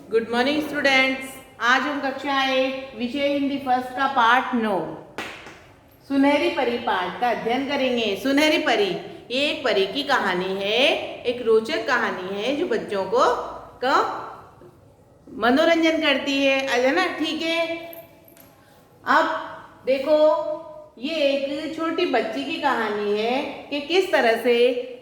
Good morning students. आज हम कक्षा 1 विषय हिंदी फर्स्ट का पाठ 9 सुनहरी परी पाठ का अध्ययन करेंगे। सुनहरी परी ये एक परी की कहानी है, एक रोचक कहानी है जो बच्चों को मनोरंजन करती है ना। ठीक है, अब देखो ये एक छोटी बच्ची की कहानी है कि किस तरह से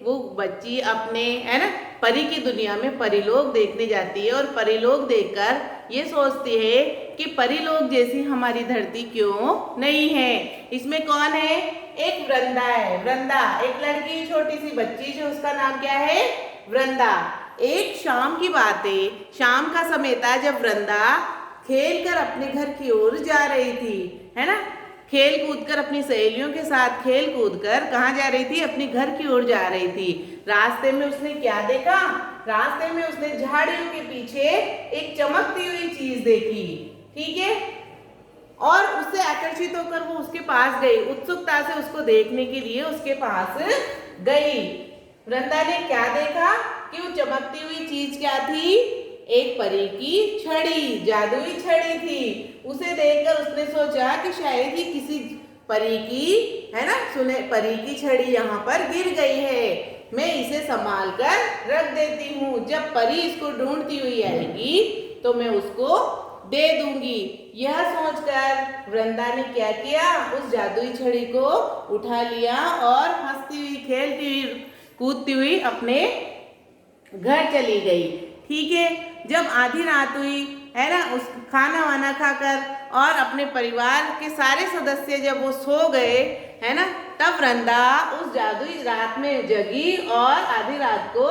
वो बच्ची अपने है ना परी की दुनिया में परीलोक देखने जाती है और परीलोक देखकर ये सोचती है कि परीलोक जैसी हमारी धरती क्यों नहीं है। इसमें कौन है? एक वृंदा है। वृंदा एक लड़की, छोटी सी बच्ची जो उसका नाम क्या है? वृंदा। एक शाम की बात है, शाम का समय था जब वृंदा खेल कर अपने घर की ओर जा रही थी, है ना। खेल कूद कर अपनी सहेलियों के साथ खेल कूद कर कहाँ जा रही थी? अपने घर की ओर जा रही थी। रास्ते में उसने क्या देखा? रास्ते में उसने झाड़ियों के पीछे एक चमकती हुई चीज देखी। ठीक है, और उससे आकर्षित होकर वो उसके पास गई, उत्सुकता से उसको देखने के लिए उसके पास गई। वृंदा ने क्या देखा कि वो चमकती हुई चीज क्या थी? एक परी की छड़ी, जादुई छड़ी थी। उसे देखकर उसने सोचा कि शायद ही किसी परी की है ना सुने परी की छड़ी यहाँ पर गिर गई है, मैं इसे संभाल कर रख देती हूँ। जब परी इसको ढूंढती हुई आएगी तो मैं उसको दे दूंगी। यह सोचकर वृंदा ने क्या किया? उस जादुई छड़ी को उठा लिया और हंसती हुई, खेलती हुई, कूदती हुई अपने घर चली गई। ठीक है, जब आधी रात हुई है ना, उस खाना वाना खाकर और अपने परिवार के सारे सदस्य जब वो सो गए है ना, तब वृंदा उस जादुई रात में जगी और आधी रात को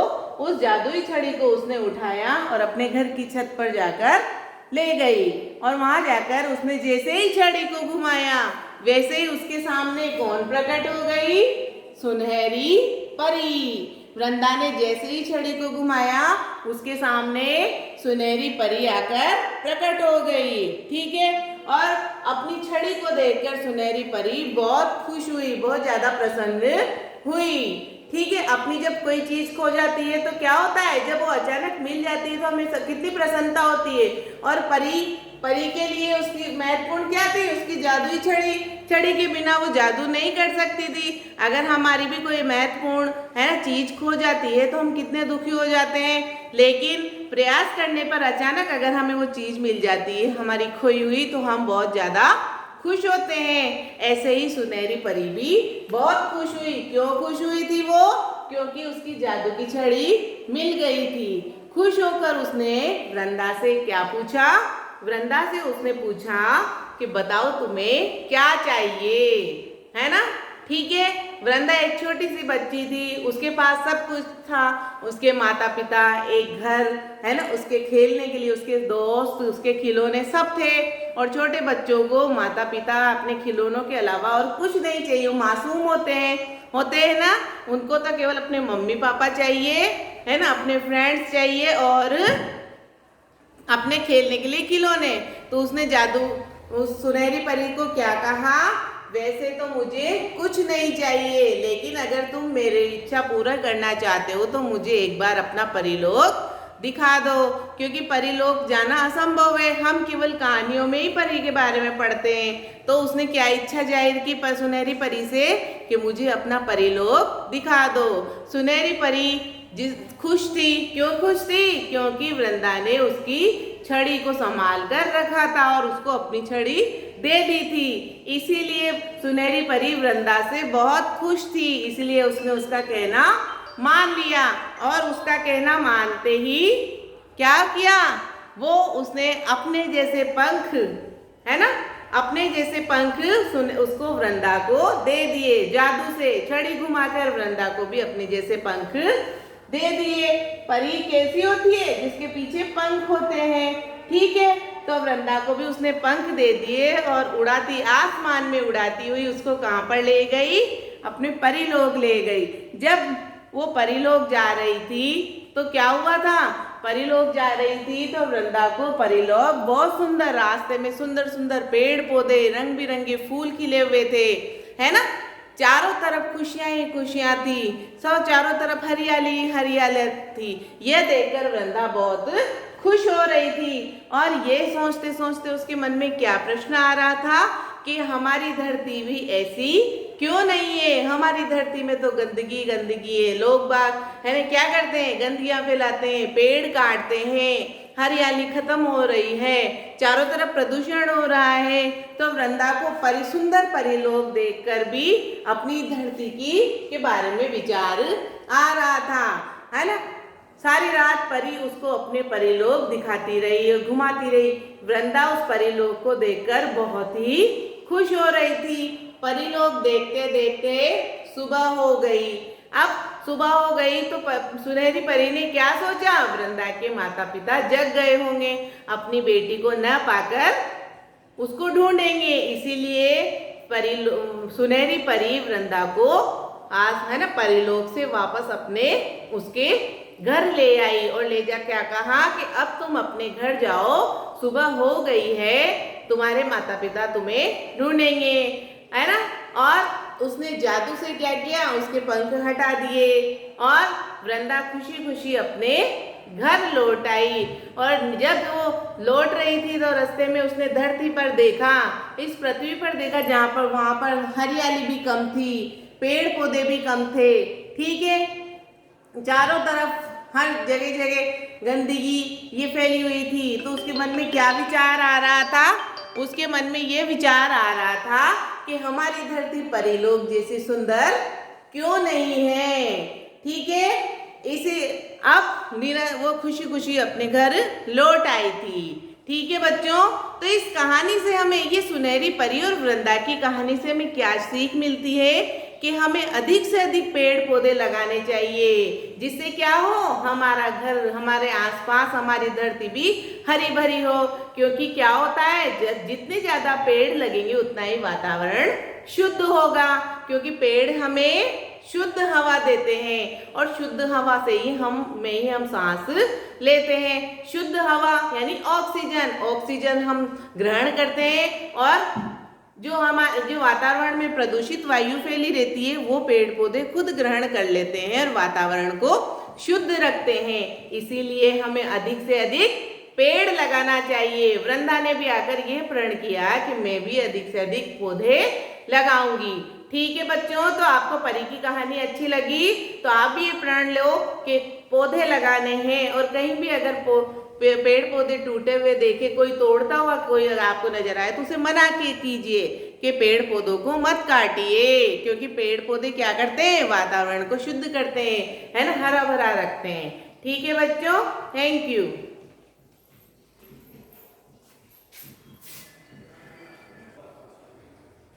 उस जादुई छड़ी को उसने उठाया और अपने घर की छत पर जाकर ले गई। और वहां जाकर उसने जैसे ही छड़ी को घुमाया वैसे ही उसके सामने कौन प्रकट हो गई? सुनहरी परी। वृंदा ने जैसे ही छड़ी को घुमाया उसके सामने सुनहरी परी आकर प्रकट हो गई। ठीक है, और अपनी छड़ी को देखकर सुनहरी परी बहुत खुश हुई, बहुत ज्यादा प्रसन्न हुई। ठीक है, अपनी जब कोई चीज खो जाती है तो क्या होता है? जब वो अचानक मिल जाती है तो हमें कितनी प्रसन्नता होती है। और परी के लिए उसकी महत्वपूर्ण क्या थी? उसकी जादुई छड़ी। छड़ी के बिना वो जादू नहीं कर सकती थी। अगर हमारी भी कोई महत्वपूर्ण है ना चीज खो जाती है तो हम कितने दुखी हो जाते हैं, लेकिन प्रयास करने पर अचानक अगर हमें वो चीज मिल जाती है हमारी खोई हुई तो हम बहुत ज्यादा खुश होते हैं। ऐसे ही सुनहरी परी भी बहुत खुश हुई। क्यों खुश हुई थी वो? क्योंकि उसकी जादू की छड़ी मिल गई थी। खुश होकर उसने वृंदा से क्या पूछा? वृंदा से उसने पूछा कि बताओ तुम्हें क्या चाहिए, है ना। ठीक है, वृंदा एक छोटी सी बच्ची थी, उसके पास सब कुछ था। उसके माता पिता, एक घर है ना, उसके खेलने के लिए उसके दोस्त, उसके खिलौने सब थे। और छोटे बच्चों को माता पिता अपने खिलौनों के अलावा और कुछ नहीं चाहिए। वो मासूम होते हैं ना, उनको तो केवल अपने मम्मी पापा चाहिए, है ना, अपने फ्रेंड्स चाहिए और अपने खेलने के लिए खिलौने। तो उसने उस सुनहरी परी को क्या कहा? वैसे तो मुझे कुछ नहीं चाहिए, लेकिन अगर तुम मेरी इच्छा पूरा करना चाहते हो तो मुझे एक बार अपना परीलोक दिखा दो, क्योंकि परीलोक जाना असंभव है। हम केवल कहानियों में ही परी के बारे में पढ़ते हैं। तो उसने क्या इच्छा जाहिर की सुनहरी परी से कि मुझे अपना परीलोक दिखा दो। सुनहरी परी खुश थी। क्यों खुश थी? क्योंकि वृंदा ने उसकी छड़ी को संभाल कर रखा था और उसको अपनी छड़ी दे दी थी। इसीलिए सुनहरी परी वृंदा से बहुत खुश थी, इसलिए उसने उसका कहना मान लिया। और उसका कहना मानते ही क्या किया? उसने अपने जैसे पंख, है ना, अपने जैसे पंख उसको वृंदा को दे दिए। जादू से छड़ी घुमाकर वृंदा को भी अपने जैसे पंख दे दिए। परी कैसी होती है? जिसके पीछे पंख होते हैं। ठीक है, तो वृंदा को भी उसने पंख दे दिए और उड़ाती, आसमान में उड़ाती हुई उसको कहाँ पर ले गई? अपने परीलोक ले गई। जब वो परीलोक जा रही थी तो क्या हुआ था? परीलोक जा रही थी तो वृंदा को परीलोक बहुत सुंदर, रास्ते में सुंदर सुंदर पेड़ पौधे, रंग बिरंगे फूल खिले हुए थे, है ना। चारों तरफ खुशियां ही खुशियां थी, सब चारों तरफ हरियाली हरियाली थी। यह देखकर वृंदा बहुत खुश हो रही थी और ये सोचते सोचते उसके मन में क्या प्रश्न आ रहा था कि हमारी धरती भी ऐसी क्यों नहीं है। हमारी धरती में तो गंदगी गंदगी है, लोग बाग है ना क्या करते हैं, गंदगियां फैलाते हैं, पेड़ काटते हैं, हरियाली खत्म हो रही है, चारों तरफ प्रदूषण हो रहा है। तो वृंदा को सुंदर परिलोक देखकर भी अपनी धरती के बारे में विचार आ रहा था, है ना। सारी रात परी उसको अपने परिलोक दिखाती रही, घुमाती रही। वृंदा उस परिलोक को देखकर बहुत ही खुश हो रही थी। परिलोक देखते देखते सुबह हो गई। अब सुबह हो गई तो सुनहरी परी ने क्या सोचा, वृंदा के माता पिता जग गए होंगे, अपनी बेटी को न पाकर उसको ढूंढेंगे, इसीलिए सुनहरी परी वृंदा को आज है ना परिलोक से वापस अपने उसके घर ले आई और ले जा क्या कहा कि अब तुम अपने घर जाओ, सुबह हो गई है, तुम्हारे माता पिता तुम्हें ढूंढेंगे, है ना। और उसने जादू से क्या किया, उसके पंख हटा दिए और वृंदा खुशी खुशी अपने घर लौट आई। और जब वो लौट रही थी तो रास्ते में उसने धरती पर देखा, इस पृथ्वी पर देखा जहाँ पर वहां पर हरियाली भी कम थी, पेड़ पौधे भी कम थे, ठीक है। चारों तरफ हर जगह जगह गंदगी ये फैली हुई थी। तो उसके मन में क्या विचार आ रहा था, उसके मन में ये विचार आ रहा था कि हमारी धरती परिलोक जैसी सुंदर क्यों नहीं है, ठीक है। इसे अब वो खुशी खुशी अपने घर लौट आई थी, ठीक है बच्चों। तो इस कहानी से हमें, ये सुनहरी परी और वृंदा की कहानी से हमें क्या सीख मिलती है कि हमें अधिक से अधिक पेड़ पौधे लगाने चाहिए, जिससे क्या हो, हमारा घर, हमारे आसपास हमारी धरती भी हरी भरी हो। क्योंकि क्या होता है, जितने ज्यादा पेड़ लगेंगे उतना ही वातावरण शुद्ध होगा, क्योंकि पेड़ हमें शुद्ध हवा देते हैं और शुद्ध हवा से ही हम सांस लेते हैं। शुद्ध हवा यानी ऑक्सीजन हम ग्रहण करते हैं और जो वातावरण में प्रदूषित वायु फैली रहती है वो पेड़ पौधे खुद ग्रहण कर लेते हैं और वातावरण को शुद्ध रखते हैं। इसीलिए हमें अधिक से अधिक पेड़ लगाना चाहिए। वृंदा ने भी आकर यह प्रण किया कि मैं भी अधिक से अधिक पौधे लगाऊंगी, ठीक है बच्चों। तो आपको परी की कहानी अच्छी लगी तो आप भी ये प्रण लो कि पौधे लगाने हैं, और कहीं भी अगर पेड़ पौधे टूटे हुए देखे, कोई तोड़ता हुआ कोई अगर आपको नजर आए तो उसे मना कीजिए कि पेड़ पौधों को मत काटिए, क्योंकि पेड़ पौधे क्या करते हैं, वातावरण को शुद्ध करते हैं, है ना, हरा भरा रखते हैं, ठीक है बच्चों। Thank you.